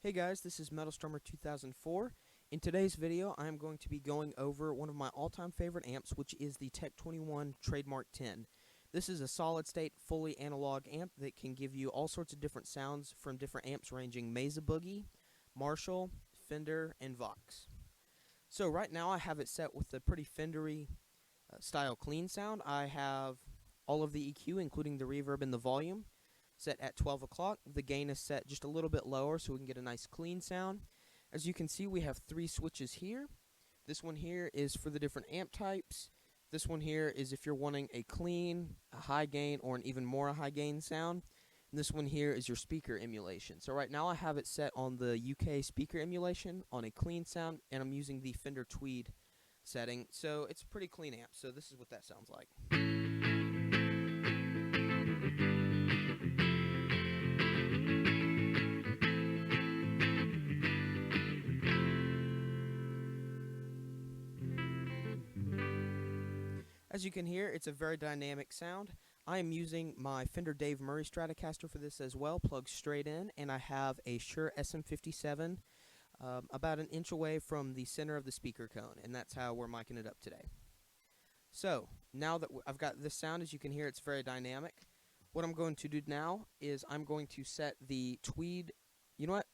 Hey guys, this is Metal Strummer 2004. In today's video, I am going to be going over one of my all-time favorite amps, which is the Tech 21 Trademark 10. This is a solid-state, fully analog amp that can give you all sorts of different sounds from different amps ranging Mesa Boogie, Marshall, Fender, and Vox. So right now I have it set with a pretty Fendery style clean sound. I have all of the EQ, including the reverb and the volume, set at 12 o'clock. The gain is set just a little bit lower so we can get a nice clean sound. As you can see, we have three switches here. This one here is for the different amp types. This one here is if you're wanting a clean, a high gain, or an even more high gain sound. And this one here is your speaker emulation. So right now I have it set on the UK speaker emulation on a clean sound, and I'm using the Fender Tweed setting. So it's a pretty clean amp. So this is what that sounds like. As you can hear, it's a very dynamic sound. I am using my Fender Dave Murray Stratocaster for this as well, plugged straight in, and I have a Shure SM57 about an inch away from the center of the speaker cone, and that's how we're miking it up today. So, now that I've got this sound, as you can hear, it's very dynamic. What I'm going to do now is I'm going to set the Tweed. You know what?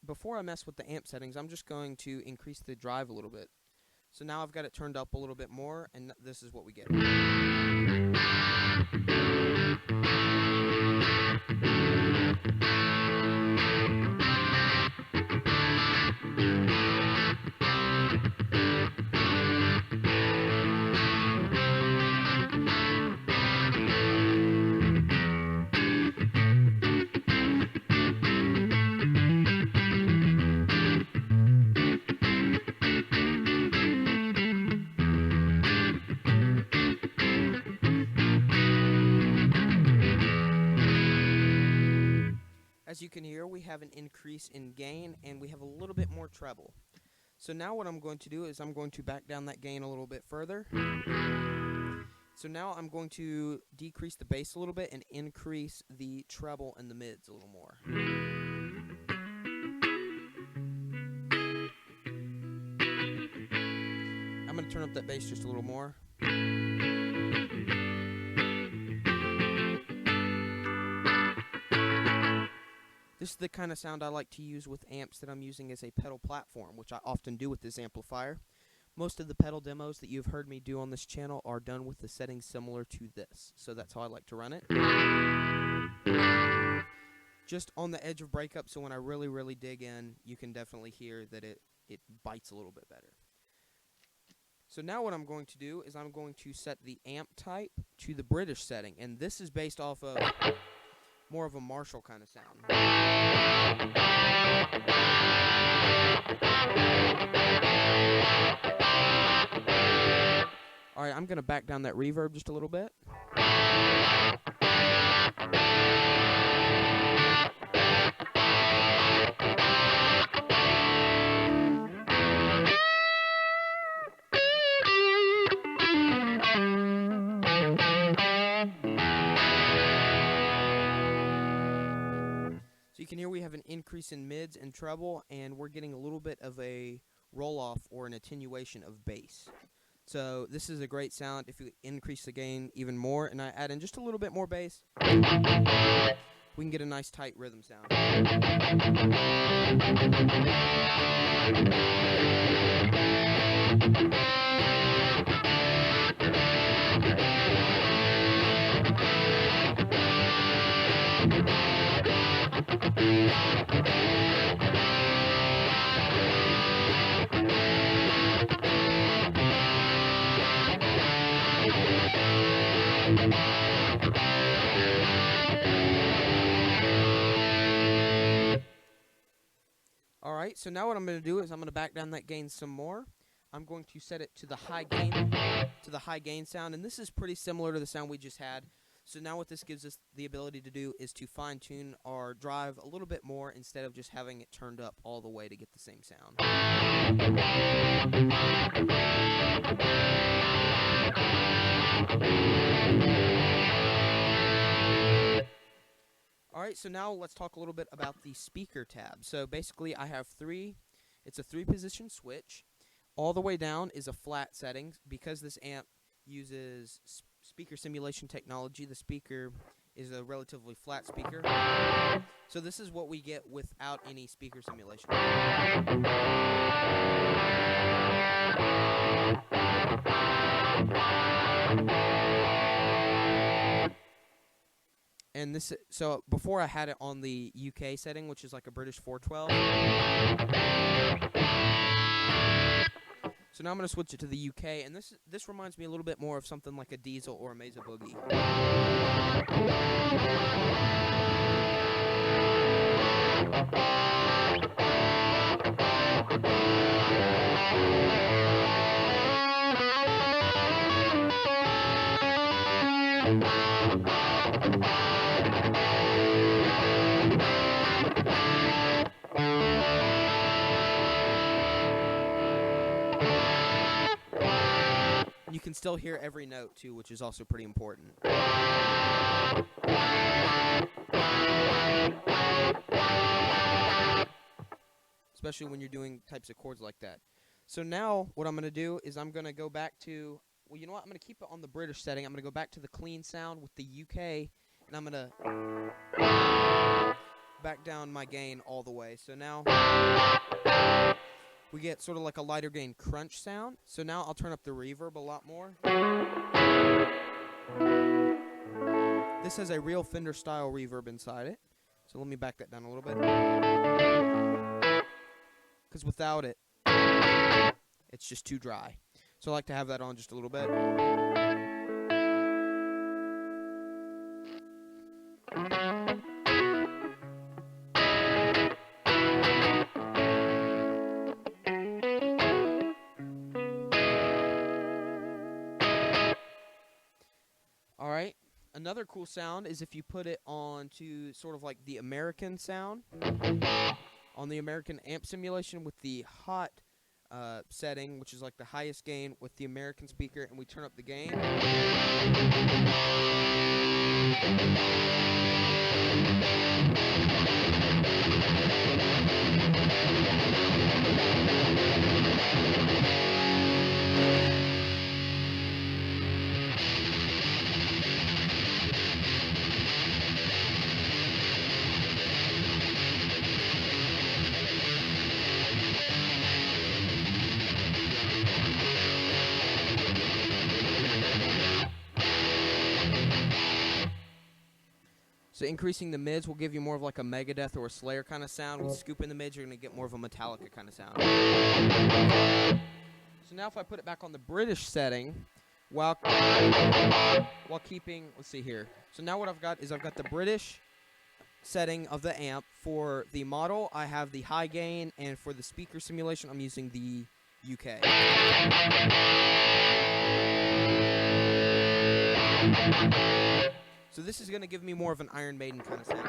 Before I mess with the amp settings, I'm just going to increase the drive a little bit. So now I've got it turned up a little bit more, and this is what we get. As you can hear, we have an increase in gain, and we have a little bit more treble. So now what I'm going to do is I'm going to back down that gain a little bit further. So now I'm going to decrease the bass a little bit and increase the treble and the mids a little more. I'm going to turn up that bass just a little more. This is the kind of sound I like to use with amps that I'm using as a pedal platform, which I often do with this amplifier. Most of the pedal demos that you've heard me do on this channel are done with the settings similar to this, so that's how I like to run it. Just on the edge of breakup, so when I really dig in, you can definitely hear that it bites a little bit better. So now what I'm going to do is I'm going to set the amp type to the British setting, and this is based off of more of a Marshall kind of sound. Alright, I'm going to back down that reverb just a little bit. So you can hear we have an increase in mids and treble, and we're getting a little bit of a roll-off or an attenuation of bass. So this is a great sound. If you increase the gain even more, and I add in just a little bit more bass, we can get a nice tight rhythm sound. Alright, so now what I'm going to do is I'm going to back down that gain some more. I'm going to set it to the high gain sound, and this is pretty similar to the sound we just had. So now what this gives us the ability to do is to fine-tune our drive a little bit more instead of just having it turned up all the way to get the same sound. Alright, so now let's talk a little bit about the speaker tab. So basically I have it's a 3-position switch. All the way down is a flat setting. Because this amp uses speaker simulation technology, the speaker is a relatively flat speaker. So this is what we get without any speaker simulation. And this, so before I had it on the UK setting, which is like a British 412. So now I'm going to switch it to the UK, and this reminds me a little bit more of something like a Diesel or a Mesa Boogie. You can still hear every note too, which is also pretty important. Especially when you're doing types of chords like that. So now what I'm going to do is I'm going to go back to, well, you know what? I'm going to keep it on the British setting. I'm going to go back to the clean sound with the UK, and I'm going to back down my gain all the way. So now we get sort of like a lighter gain crunch sound. So now I'll turn up the reverb a lot more. This has a real Fender style reverb inside it. So let me back that down a little bit. Because without it, it's just too dry. So I like to have that on just a little bit. Alright, another cool sound is if you put it on to sort of like the American sound. On the American amp simulation with the hot setting, which is like the highest gain with the American speaker, and we turn up the gain. So increasing the mids will give you more of like a Megadeth or a Slayer kind of sound. With scooping the mids, you're going to get more of a Metallica kind of sound. So now if I put it back on the British setting, while keeping, let's see here. So now what I've got is I've got the British setting of the amp. For the model, I have the high gain, and for the speaker simulation, I'm using the UK. So this is going to give me more of an Iron Maiden kind of sound.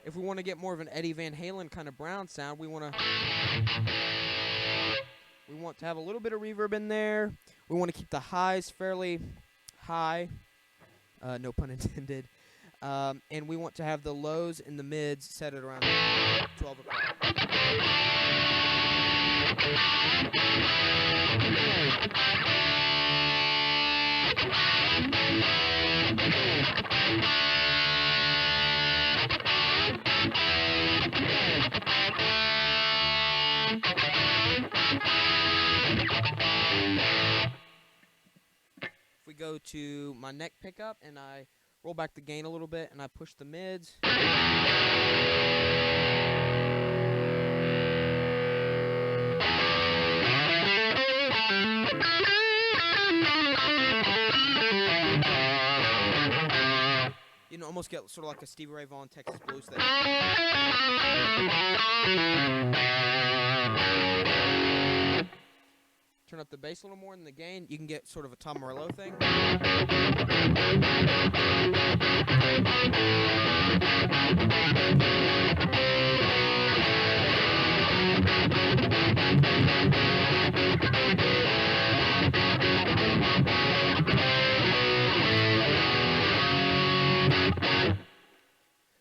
If we want to get more of an Eddie Van Halen kind of Brown sound, we want to have a little bit of reverb in there. We want to keep the highs fairly high, no pun intended, and we want to have the lows and the mids set at around 12 o'clock. If we go to my neck pickup and I roll back the gain a little bit and I push the mids. You know, almost get sort of like a Stevie Ray Vaughan Texas blues thing. Turn up the bass a little more than the gain, you can get sort of a Tom Morello thing.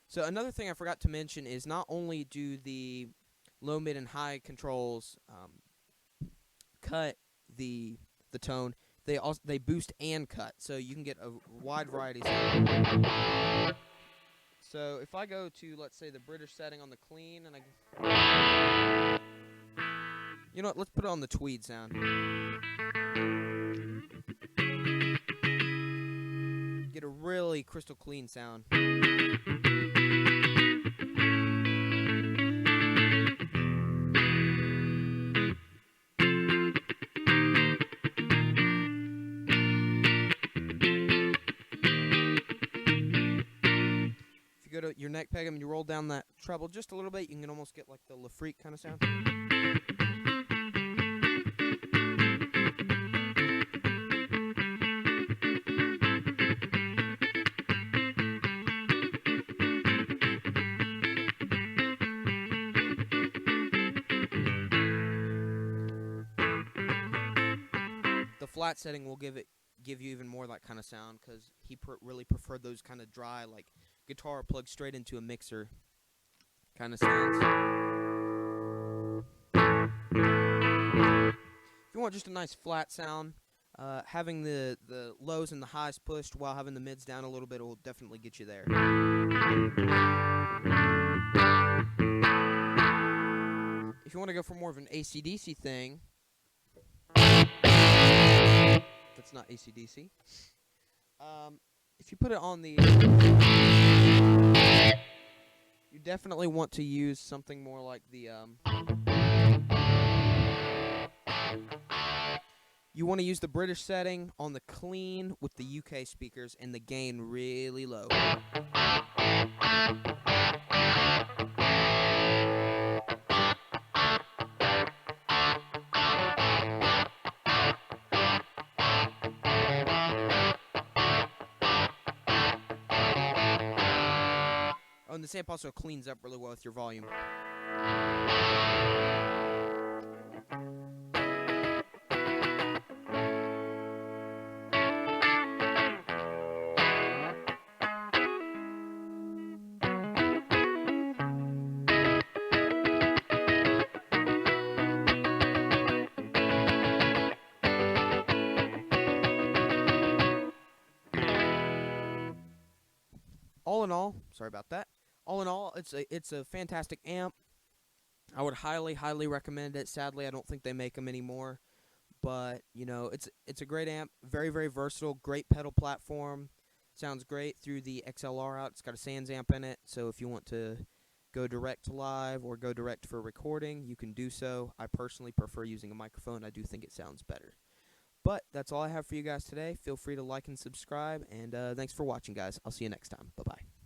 So another thing I forgot to mention is not only do the low, mid, and high controls cut the tone, they boost and cut, so you can get a wide variety. So if I go to, let's say, the British setting on the clean, and you know what? Let's put it on the tweed sound. Get a really crystal clean sound. Go to your neck peg and you roll down that treble just a little bit, you can almost get like the La Freak kind of sound. The flat setting will give you even more that kind of sound, because he really preferred those kind of dry, like guitar plugged straight into a mixer kind of sounds. If you want just a nice flat sound, having the lows and the highs pushed while having the mids down a little bit will definitely get you there. If you want to go for more of an AC/DC thing, that's not AC/DC. If you put it on the, you definitely want to use something more like the, you want to use the British setting on the clean with the UK speakers and the gain really low. Oh, and the sample also cleans up really well with your volume. All in all, sorry about that. All in all, it's a fantastic amp. I would highly recommend it. Sadly, I don't think they make them anymore, but you know, it's a great amp, very versatile, great pedal platform. Sounds great through the XLR out. It's got a Sans amp in it, so if you want to go direct to live or go direct for recording, you can do so. I personally prefer using a microphone. I do think it sounds better. But that's all I have for you guys today. Feel free to like and subscribe, and thanks for watching, guys. I'll see you next time. Bye-bye.